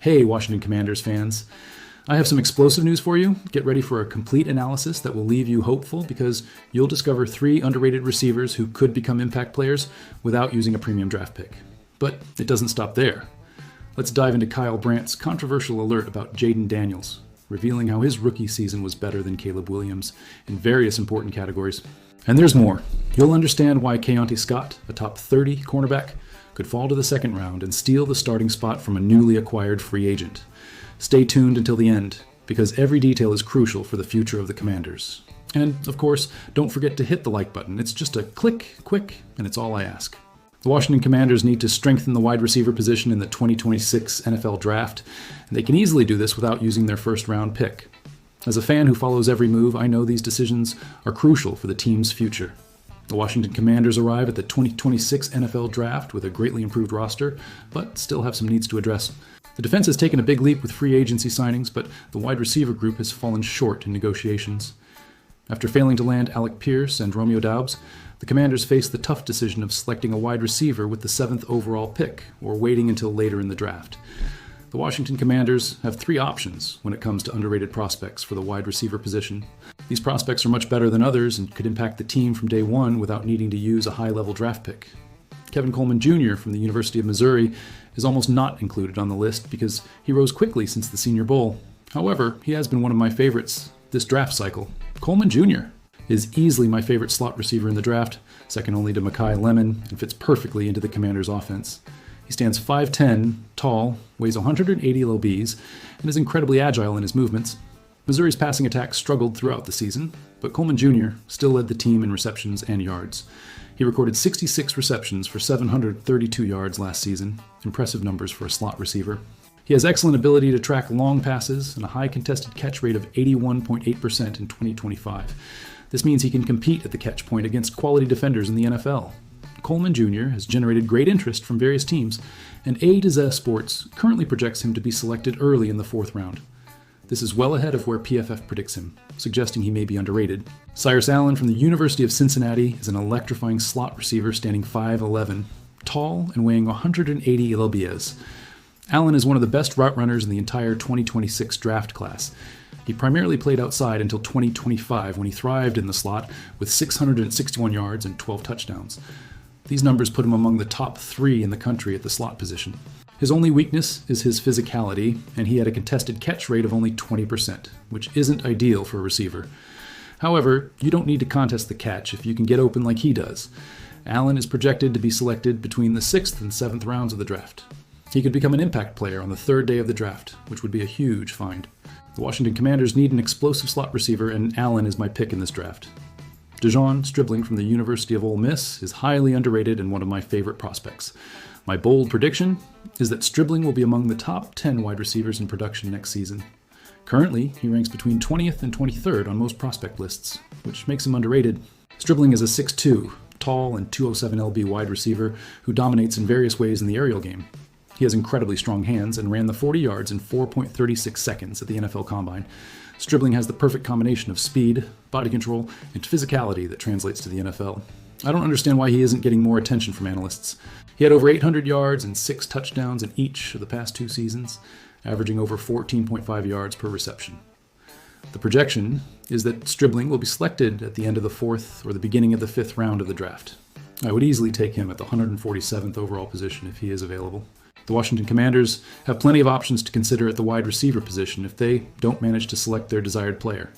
Hey, Washington Commanders fans. I have some explosive news for you. Get ready for a complete analysis that will leave you hopeful because you'll discover 3 underrated receivers who could become impact players without using a premium draft pick. But it doesn't stop there. Let's dive into Kyle Brandt's controversial alert about Jaden Daniels, revealing how his rookie season was better than Caleb Williams in various important categories. And there's more. You'll understand why Keonte Scott, a top 30 cornerback, could fall to the second round and steal the starting spot from a newly acquired free agent. Stay tuned until the end, because every detail is crucial for the future of the Commanders. And, of course, don't forget to hit the like button. It's just a click, quick, and it's all I ask. The Washington Commanders need to strengthen the wide receiver position in the 2026 NFL Draft, and they can easily do this without using their first-round pick. As a fan who follows every move, I know these decisions are crucial for the team's future. The Washington Commanders arrive at the 2026 NFL Draft with a greatly improved roster, but still have some needs to address. The defense has taken a big leap with free agency signings, but the wide receiver group has fallen short in negotiations. After failing to land Alec Pierce and Romeo Doubs, the Commanders face the tough decision of selecting a wide receiver with the 7th overall pick, or waiting until later in the draft. The Washington Commanders have 3 options when it comes to underrated prospects for the wide receiver position. These prospects are much better than others and could impact the team from day one without needing to use a high-level draft pick. Kevin Coleman Jr. from the University of Missouri is almost not included on the list because he rose quickly since the Senior Bowl. However, he has been one of my favorites this draft cycle. Coleman Jr. is easily my favorite slot receiver in the draft, second only to Mekhi Lemon, and fits perfectly into the Commanders' offense. He stands 5'10", tall, weighs 180 lbs, and is incredibly agile in his movements. Missouri's passing attack struggled throughout the season, but Coleman Jr. still led the team in receptions and yards. He recorded 66 receptions for 732 yards last season, impressive numbers for a slot receiver. He has excellent ability to track long passes and a high contested catch rate of 81.8% in 2025. This means he can compete at the catch point against quality defenders in the NFL. Coleman Jr. has generated great interest from various teams, and A to Z Sports currently projects him to be selected early in the 4th round. This is well ahead of where PFF predicts him, suggesting he may be underrated. Cyrus Allen from the University of Cincinnati is an electrifying slot receiver standing 5'11", tall and weighing 180 lbs. Allen is one of the best route runners in the entire 2026 draft class. He primarily played outside until 2025 when he thrived in the slot with 661 yards and 12 touchdowns. These numbers put him among the top 3 in the country at the slot position. His only weakness is his physicality, and he had a contested catch rate of only 20%, which isn't ideal for a receiver. However, you don't need to contest the catch if you can get open like he does. Allen is projected to be selected between the 6th and 7th rounds of the draft. He could become an impact player on the 3rd day of the draft, which would be a huge find. The Washington Commanders need an explosive slot receiver, and Allen is my pick in this draft. Dejon Stribling from the University of Ole Miss is highly underrated and one of my favorite prospects. My bold prediction is that Stribling will be among the top 10 wide receivers in production next season. Currently, he ranks between 20th and 23rd on most prospect lists, which makes him underrated. Stribling is a 6'2", tall and 207 lb wide receiver who dominates in various ways in the aerial game. He has incredibly strong hands and ran the 40 yards in 4.36 seconds at the NFL Combine. Stribling has the perfect combination of speed, body control, and physicality that translates to the NFL. I don't understand why he isn't getting more attention from analysts. He had over 800 yards and 6 touchdowns in each of the past 2 seasons, averaging over 14.5 yards per reception. The projection is that Stribling will be selected at the end of the 4th or the beginning of the 5th round of the draft. I would easily take him at the 147th overall position if he is available. The Washington Commanders have plenty of options to consider at the wide receiver position if they don't manage to select their desired player.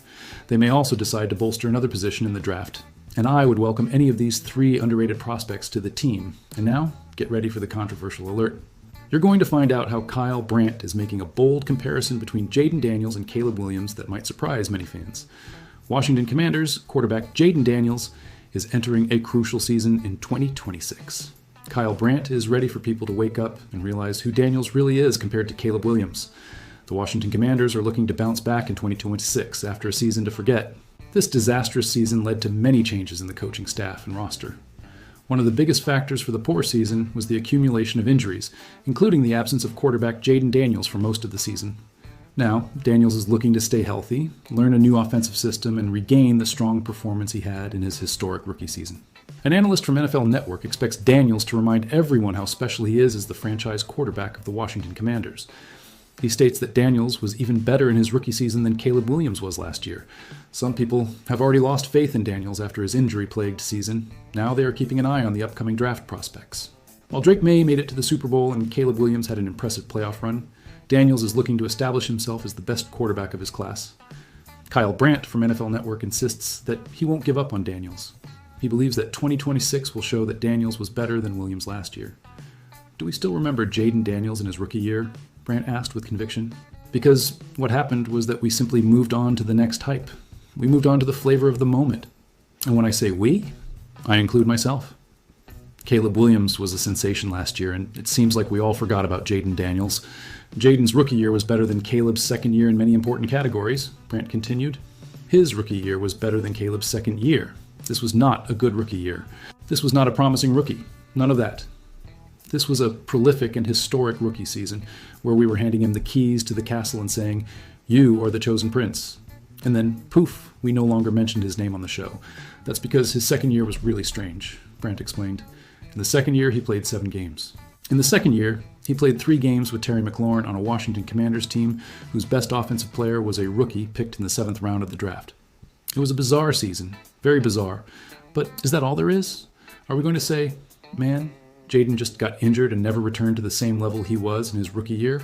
They may also decide to bolster another position in the draft, and I would welcome any of these 3 underrated prospects to the team. And now, get ready for the controversial alert. You're going to find out how Kyle Brandt is making a bold comparison between Jaden Daniels and Caleb Williams that might surprise many fans. Washington Commanders quarterback Jaden Daniels is entering a crucial season in 2026. Kyle Brandt is ready for people to wake up and realize who Daniels really is compared to Caleb Williams. The Washington Commanders are looking to bounce back in 2026 after a season to forget. This disastrous season led to many changes in the coaching staff and roster. One of the biggest factors for the poor season was the accumulation of injuries, including the absence of quarterback Jaden Daniels for most of the season. Now, Daniels is looking to stay healthy, learn a new offensive system, and regain the strong performance he had in his historic rookie season. An analyst from NFL Network expects Daniels to remind everyone how special he is as the franchise quarterback of the Washington Commanders. He states that Daniels was even better in his rookie season than Caleb Williams was last year. Some people have already lost faith in Daniels after his injury-plagued season. Now they are keeping an eye on the upcoming draft prospects. While Drake May made it to the Super Bowl and Caleb Williams had an impressive playoff run, Daniels is looking to establish himself as the best quarterback of his class. Kyle Brandt from NFL Network insists that he won't give up on Daniels. He believes that 2026 will show that Daniels was better than Williams last year. Do we still remember Jaden Daniels in his rookie year? Brandt asked with conviction. Because what happened was that we simply moved on to the next hype. We moved on to the flavor of the moment. And when I say we, I include myself. Caleb Williams was a sensation last year, and it seems like we all forgot about Jaden Daniels. Jaden's rookie year was better than Caleb's second year in many important categories, Brandt continued. His rookie year was better than Caleb's second year. This was not a good rookie year. This was not a promising rookie. None of that. This was a prolific and historic rookie season where we were handing him the keys to the castle and saying, "You are the chosen prince." And then, poof, we no longer mentioned his name on the show. That's because his second year was really strange, Brandt explained. In the second year, he played 7 games. In the second year, he played 3 games with Terry McLaurin on a Washington Commanders team whose best offensive player was a rookie picked in the 7th round of the draft. It was a bizarre season, very bizarre. But is that all there is? Are we going to say, man, Jaden just got injured and never returned to the same level he was in his rookie year?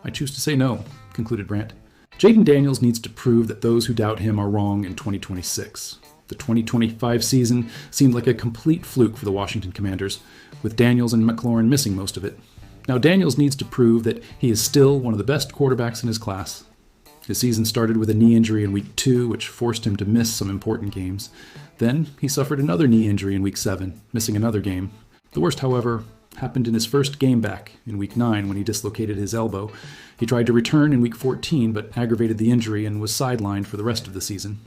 I choose to say no, concluded Brandt. Jaden Daniels needs to prove that those who doubt him are wrong in 2026. The 2025 season seemed like a complete fluke for the Washington Commanders, with Daniels and McLaurin missing most of it. Now Daniels needs to prove that he is still one of the best quarterbacks in his class. His season started with a knee injury in Week 2, which forced him to miss some important games. Then he suffered another knee injury in Week 7, missing another game. The worst, however, happened in his first game back in Week 9 when he dislocated his elbow. He tried to return in Week 14 but aggravated the injury and was sidelined for the rest of the season.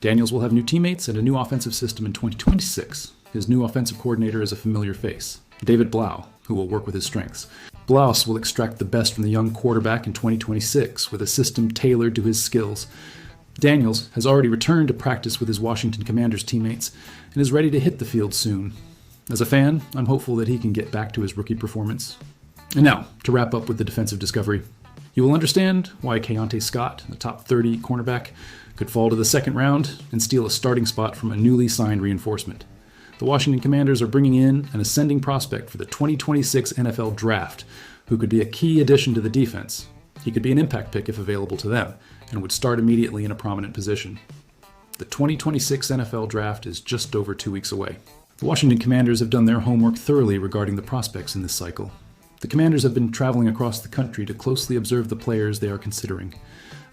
Daniels will have new teammates and a new offensive system in 2026. His new offensive coordinator is a familiar face, David Blau, who will work with his strengths. Blaus will extract the best from the young quarterback in 2026 with a system tailored to his skills. Daniels has already returned to practice with his Washington Commanders teammates and is ready to hit the field soon. As a fan, I'm hopeful that he can get back to his rookie performance. And now, to wrap up with the defensive discovery. You will understand why Keonte Scott, a top 30 cornerback, could fall to the 2nd round and steal a starting spot from a newly signed reinforcement. The Washington Commanders are bringing in an ascending prospect for the 2026 NFL Draft, who could be a key addition to the defense. He could be an impact pick if available to them, and would start immediately in a prominent position. The 2026 NFL Draft is just over 2 weeks away. The Washington Commanders have done their homework thoroughly regarding the prospects in this cycle. The Commanders have been traveling across the country to closely observe the players they are considering.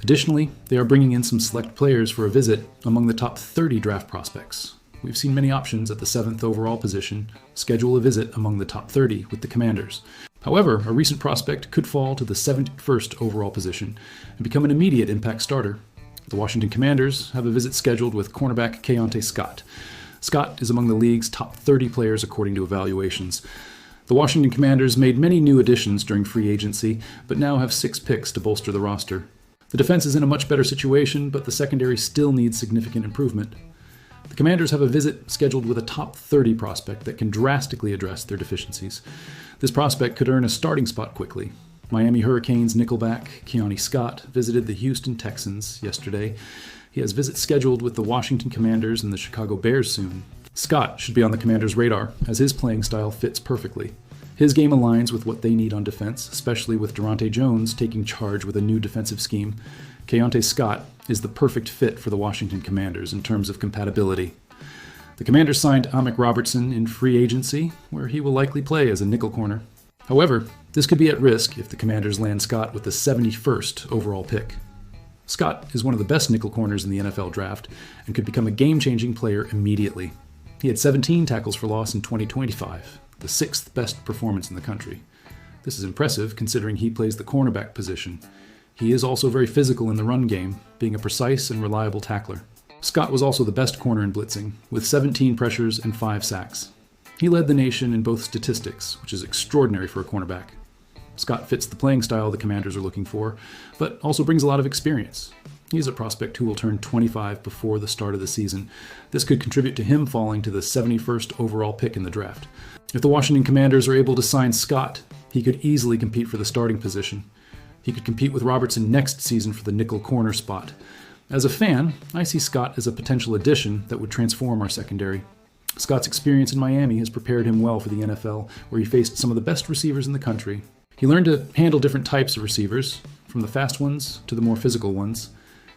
Additionally, they are bringing in some select players for a visit among the top 30 draft prospects. We've seen many options at the 7th overall position schedule a visit among the top 30 with the Commanders. However, a recent prospect could fall to the 71st overall position and become an immediate impact starter. The Washington Commanders have a visit scheduled with cornerback Keonte Scott. Scott is among the league's top 30 players according to evaluations. The Washington Commanders made many new additions during free agency, but now have 6 picks to bolster the roster. The defense is in a much better situation, but the secondary still needs significant improvement. The Commanders have a visit scheduled with a top 30 prospect that can drastically address their deficiencies. This prospect could earn a starting spot quickly. Miami Hurricanes nickelback Keonte Scott visited the Houston Texans yesterday. He has visits scheduled with the Washington Commanders and the Chicago Bears soon. Scott should be on the Commanders' radar, as his playing style fits perfectly. His game aligns with what they need on defense, especially with Durante Jones taking charge with a new defensive scheme. Keonte Scott is the perfect fit for the Washington Commanders in terms of compatibility. The Commanders signed Amik Robertson in free agency, where he will likely play as a nickel corner. However, this could be at risk if the Commanders land Scott with the 71st overall pick. Scott is one of the best nickel corners in the NFL Draft and could become a game-changing player immediately. He had 17 tackles for loss in 2025, the 6th best performance in the country. This is impressive considering he plays the cornerback position. He is also very physical in the run game, being a precise and reliable tackler. Scott was also the best corner in blitzing, with 17 pressures and 5 sacks. He led the nation in both statistics, which is extraordinary for a cornerback. Scott fits the playing style the Commanders are looking for, but also brings a lot of experience. He's a prospect who will turn 25 before the start of the season. This could contribute to him falling to the 71st overall pick in the draft. If the Washington Commanders are able to sign Scott, he could easily compete for the starting position. He could compete with Robertson next season for the nickel corner spot. As a fan, I see Scott as a potential addition that would transform our secondary. Scott's experience in Miami has prepared him well for the NFL, where he faced some of the best receivers in the country. He learned to handle different types of receivers, from the fast ones to the more physical ones.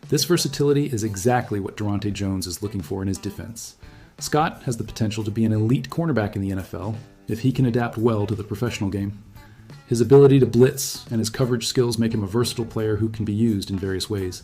This versatility is exactly what Jaden Jones is looking for in his defense. Scott has the potential to be an elite cornerback in the NFL if he can adapt well to the professional game. His ability to blitz and his coverage skills make him a versatile player who can be used in various ways.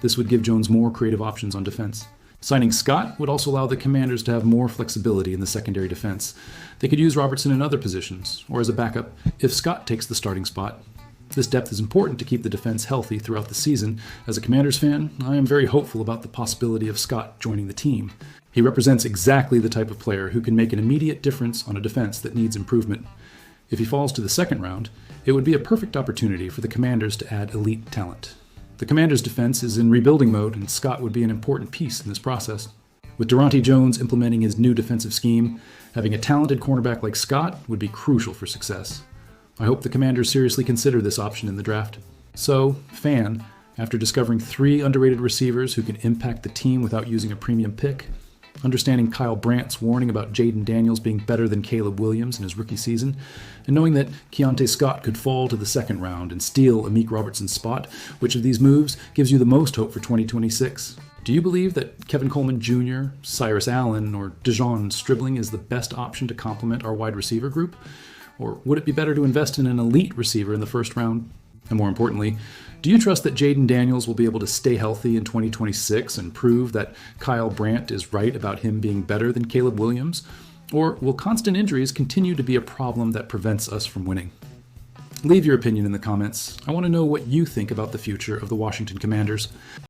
This would give Jones more creative options on defense. Signing Scott would also allow the Commanders to have more flexibility in the secondary defense. They could use Robertson in other positions, or as a backup if Scott takes the starting spot. This depth is important to keep the defense healthy throughout the season. As a Commanders fan, I am very hopeful about the possibility of Scott joining the team. He represents exactly the type of player who can make an immediate difference on a defense that needs improvement. If he falls to the second round, it would be a perfect opportunity for the Commanders to add elite talent. The Commanders' defense is in rebuilding mode, and Scott would be an important piece in this process. With Jaden Jones implementing his new defensive scheme, having a talented cornerback like Scott would be crucial for success. I hope the Commanders seriously consider this option in the draft. So, fan, after discovering 3 underrated receivers who can impact the team without using a premium pick, understanding Kyle Brandt's warning about Jaden Daniels being better than Caleb Williams in his rookie season, and knowing that Keonte Scott could fall to the second round and steal Amik Robertson's spot, which of these moves gives you the most hope for 2026? Do you believe that Kevin Coleman Jr., Cyrus Allen, or Dejon Stribling is the best option to complement our wide receiver group? Or would it be better to invest in an elite receiver in the first round? And more importantly, do you trust that Jaden Daniels will be able to stay healthy in 2026 and prove that Kyle Brandt is right about him being better than Caleb Williams? Or will constant injuries continue to be a problem that prevents us from winning? Leave your opinion in the comments. I want to know what you think about the future of the Washington Commanders.